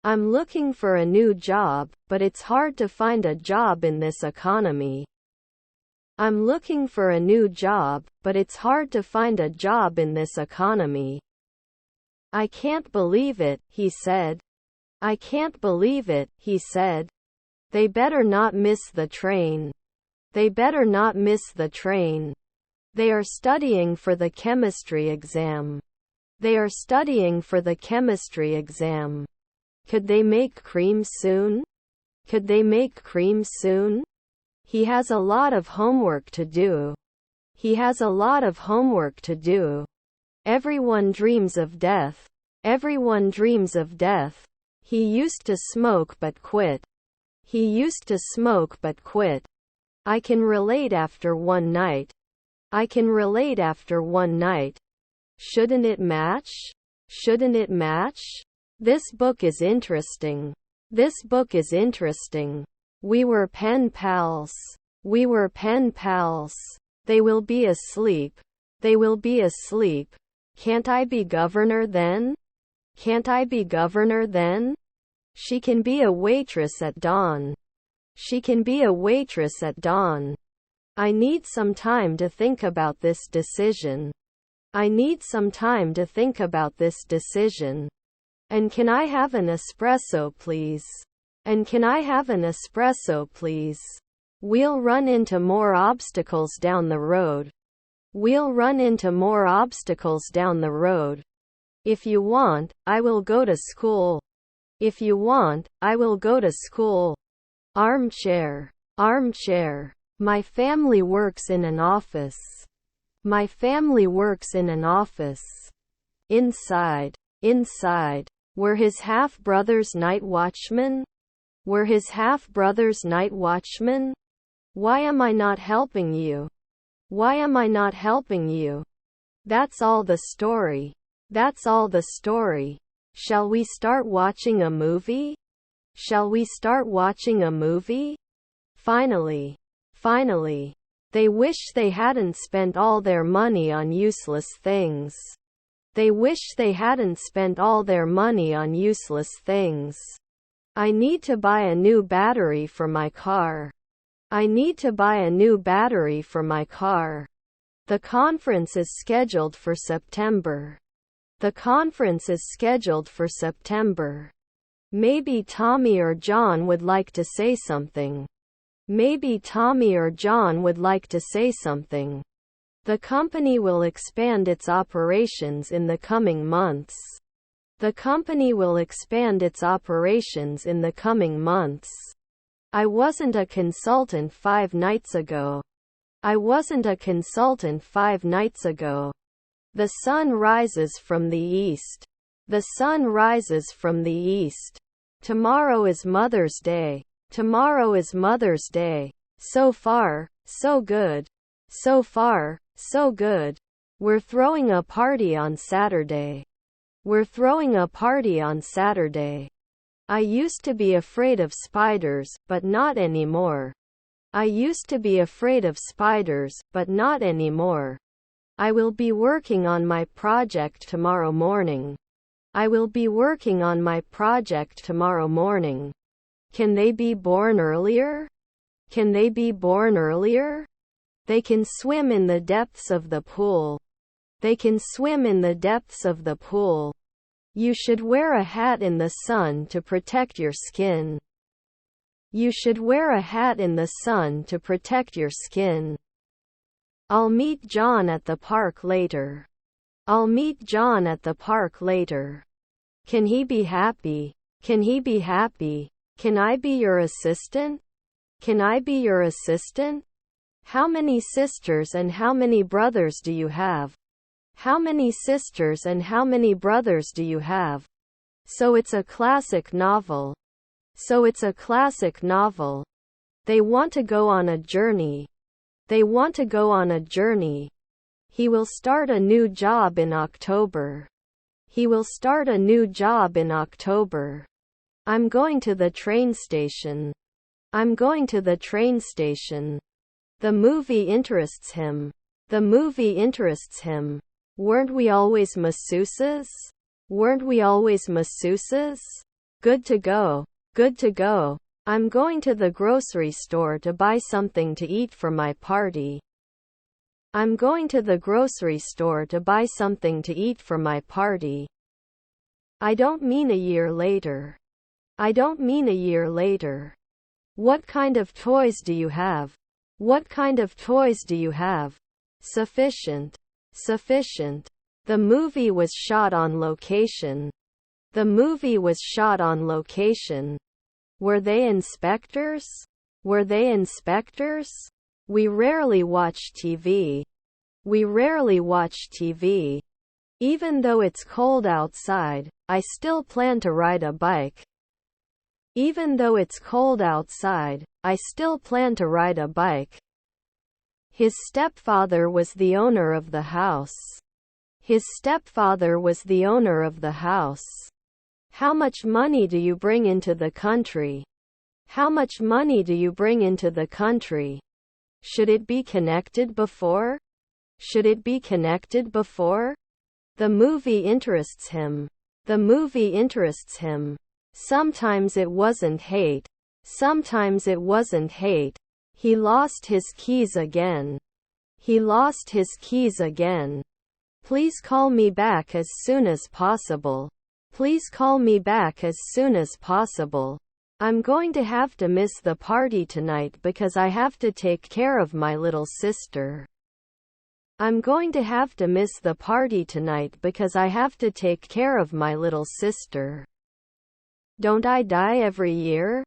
I'm looking for a new job, but it's hard to find a job in this economy. I'm looking for a new job, but it's hard to find a job in this economy. I can't believe it, he said. I can't believe it, he said. They better not miss the train. They better not miss the train. They are studying for the chemistry exam. They are studying for the chemistry exam. Could they make cream soon? Could they make cream soon? He has a lot of homework to do. He has a lot of homework to do. Everyone dreams of death. Everyone dreams of death. He used to smoke but quit. He used to smoke but quit. I can relate after one night. I can relate after one night. Shouldn't it match? Shouldn't it match? This book is interesting. This book is interesting. We were pen pals. We were pen pals. They will be asleep. They will be asleep. Can't I be governor then? Can't I be governor then? She can be a waitress at dawn. She can be a waitress at dawn. I need some time to think about this decision. I need some time to think about this decision. And can I have an espresso please? And can I have an espresso please? We'll run into more obstacles down the road. We'll run into more obstacles down the road. If you want, I will go to school. If you want, I will go to school. Armchair. Armchair. My family works in an office. My family works in an office. Inside. Inside. Were his half-brothers night watchmen? Were his half-brothers night watchmen? Why am I not helping you? Why am I not helping you? That's all the story. That's all the story. Shall we start watching a movie? Shall we start watching a movie? Finally. Finally. They wish they hadn't spent all their money on useless things. They wish they hadn't spent all their money on useless things. I need to buy a new battery for my car. I need to buy a new battery for my car. The conference is scheduled for September. The conference is scheduled for September. Maybe Tommy or John would like to say something. Maybe Tommy or John would like to say something. The company will expand its operations in the coming months. The company will expand its operations in the coming months. I wasn't a consultant 5 nights ago. I wasn't a consultant 5 nights ago. The sun rises from the east. The sun rises from the east. Tomorrow is Mother's Day. Tomorrow is Mother's Day. So far, so good. So far, so good. We're throwing a party on Saturday. We're throwing a party on Saturday. I used to be afraid of spiders, but not anymore. I used to be afraid of spiders, but not anymore. I will be working on my project tomorrow morning. I will be working on my project tomorrow morning. Can they be born earlier? Can they be born earlier? They can swim in the depths of the pool. They can swim in the depths of the pool. You should wear a hat in the sun to protect your skin. You should wear a hat in the sun to protect your skin. I'll meet John at the park later. I'll meet John at the park later. Can he be happy? Can he be happy? Can I be your assistant? Can I be your assistant? How many sisters and how many brothers do you have? How many sisters and how many brothers do you have? So it's a classic novel. So it's a classic novel. They want to go on a journey. They want to go on a journey. He will start a new job in October. He will start a new job in October. I'm going to the train station. I'm going to the train station. The movie interests him. The movie interests him. Weren't we always masseuses? Weren't we always masseuses? Good to go. Good to go. I'm going to the grocery store to buy something to eat for my party. I'm going to the grocery store to buy something to eat for my party. I don't mean a year later. I don't mean a year later. What kind of toys do you have? What kind of toys do you have? Sufficient. Sufficient. The movie was shot on location. The movie was shot on location. Were they inspectors? Were they inspectors? We rarely watch TV. We rarely watch TV. Even though it's cold outside, I still plan to ride a bike. Even though it's cold outside, I still plan to ride a bike. His stepfather was the owner of the house. His stepfather was the owner of the house. How much money do you bring into the country? How much money do you bring into the country? Should it be connected before? Should it be connected before? The movie interests him. The movie interests him. Sometimes it wasn't hate. Sometimes it wasn't hate. He lost his keys again. He lost his keys again. Please call me back as soon as possible. Please call me back as soon as possible. I'm going to have to miss the party tonight because I have to take care of my little sister. I'm going to have to miss the party tonight because I have to take care of my little sister. Don't I die every year?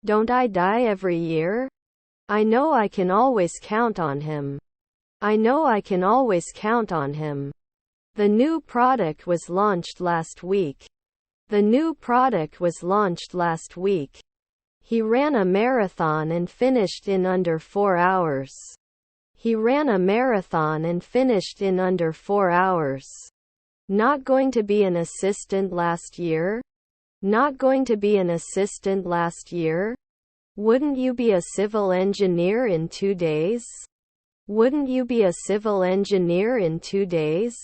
Don't I die every year? I know I can always count on him. I know I can always count on him. The new product was launched last week. The new product was launched last week. He ran a marathon and finished in under 4 hours. He ran a marathon and finished in under 4 hours. Not going to be an assistant last year? Not going to be an assistant last year? Wouldn't you be a civil engineer in 2 days? Wouldn't you be a civil engineer in 2 days?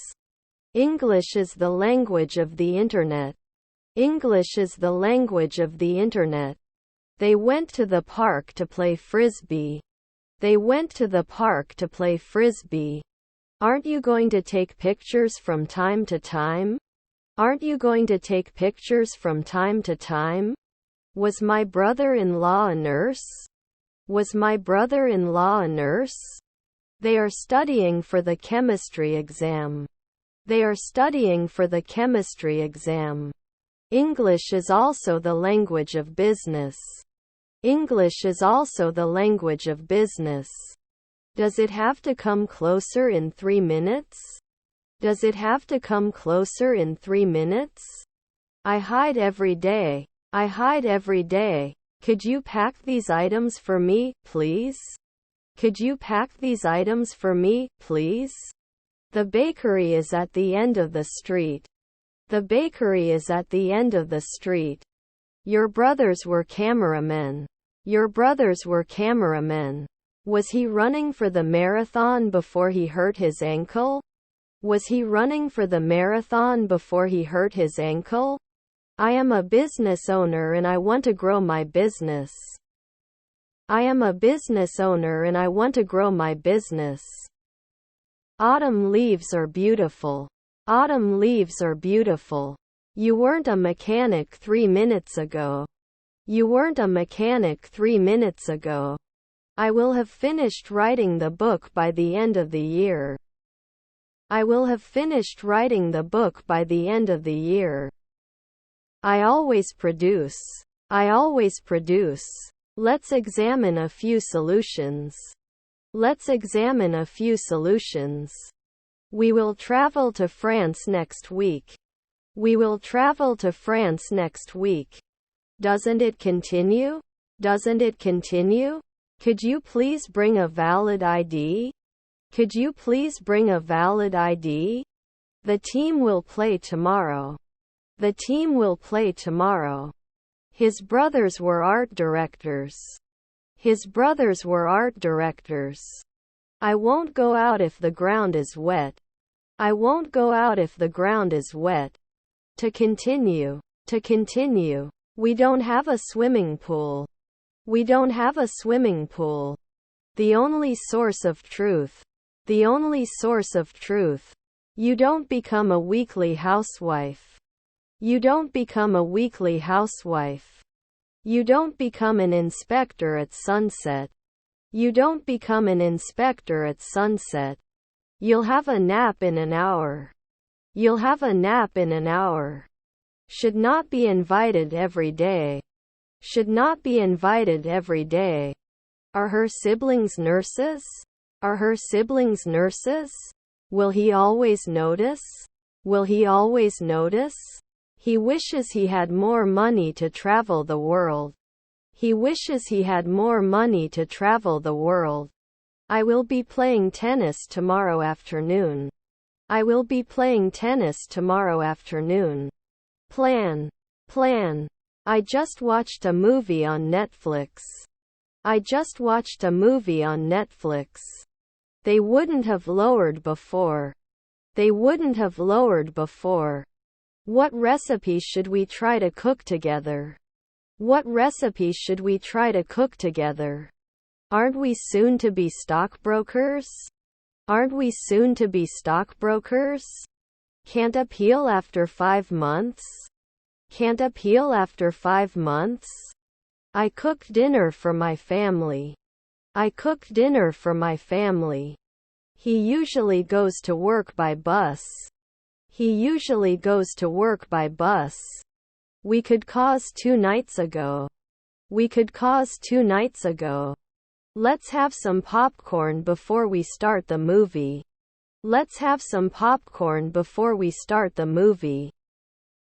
English is the language of the internet. English is the language of the internet. They went to the park to play frisbee. They went to the park to play frisbee. Aren't you going to take pictures from time to time? Aren't you going to take pictures from time to time? Was my brother-in-law a nurse? Was my brother-in-law a nurse? They are studying for the chemistry exam. They are studying for the chemistry exam. English is also the language of business. English is also the language of business. Does it have to come closer in 3 minutes? Does it have to come closer in 3 minutes? I hide every day. I hide every day. Could you pack these items for me, please? Could you pack these items for me, please? The bakery is at the end of the street. The bakery is at the end of the street. Your brothers were cameramen. Your brothers were cameramen. Was he running for the marathon before he hurt his ankle? Was he running for the marathon before he hurt his ankle? I am a business owner and I want to grow my business. I am a business owner and I want to grow my business. Autumn leaves are beautiful. Autumn leaves are beautiful. You weren't a mechanic 3 minutes ago. You weren't a mechanic 3 minutes ago. I will have finished writing the book by the end of the year. I will have finished writing the book by the end of the year. I always produce. I always produce. Let's examine a few solutions. Let's examine a few solutions. We will travel to France next week. We will travel to France next week. Doesn't it continue? Doesn't it continue? Could you please bring a valid ID? Could you please bring a valid ID? The team will play tomorrow. The team will play tomorrow. His brothers were art directors. His brothers were art directors. I won't go out if the ground is wet. I won't go out if the ground is wet. To continue. To continue. We don't have a swimming pool. We don't have a swimming pool. The only source of truth. The only source of truth. You don't become a weekly housewife. You don't become a weekly housewife. You don't become an inspector at sunset. You don't become an inspector at sunset. You'll have a nap in an hour. You'll have a nap in an hour. Should not be invited every day. Should not be invited every day. Are her siblings nurses? Are her siblings nurses? Will he always notice? Will he always notice? He wishes he had more money to travel the world. He wishes he had more money to travel the world. I will be playing tennis tomorrow afternoon. I will be playing tennis tomorrow afternoon. Plan. Plan. I just watched a movie on Netflix. I just watched a movie on Netflix. They wouldn't have lowered before. They wouldn't have lowered before. What recipe should we try to cook together? What recipe should we try to cook together? Aren't we soon to be stockbrokers? Aren't we soon to be stockbrokers? Can't appeal after 5 months? Can't appeal after 5 months? I cook dinner for my family. I cook dinner for my family. He usually goes to work by bus. He usually goes to work by bus. We could cause 2 nights ago. We could cause 2 nights ago. Let's have some popcorn before we start the movie. Let's have some popcorn before we start the movie.